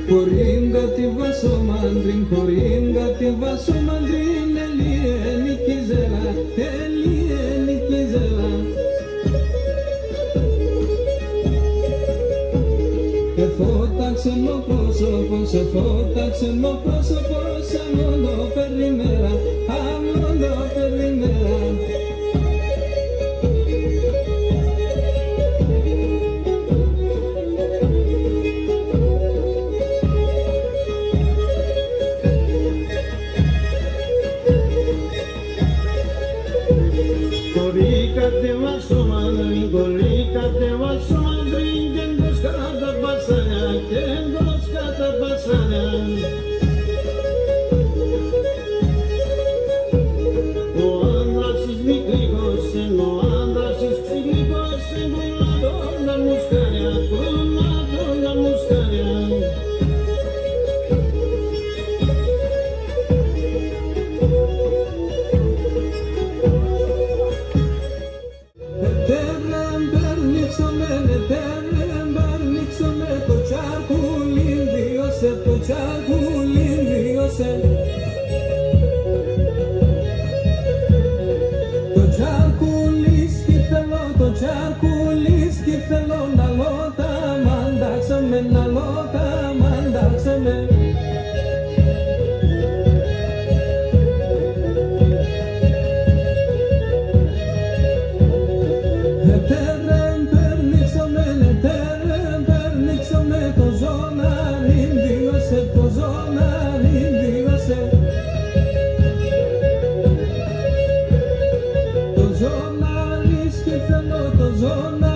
Κορίνγκατη βασομάντριν, κορίνγκατη βασομάντριν, Ελιένικη ζέλα, Ελιένικη ζέλα. Εφώταξε μου πρόσωπο, σε φώταξε μου πρόσωπο, σε μόνο περιμέρα, αμόνο περιμέρα. Κορίκατε βασομάντριν, κορίκατε βασομάντριν, και εντός κατά πασάνια, και εντός κατά πασάνια. Ο άντρας εις μικρικός, ο άντρας εις ψηλικός, κουλάτων τα μουσκάρια, κουλάτων τα μουσκάρια. Το τσακουλίν βίωσε, το τσακουλί σκυφτελό, το τσακουλί σκυφτελό, να λότα μαντάξαμε, να λότα μαντάξαμε. Ετέρεν περνίξαμε, ετέρεν περνίξαμε, το ζωνάριν βίωσε, το ζωνάριν βίωσε. Το ζωνάρι σκυφτελό, το ζωνάρι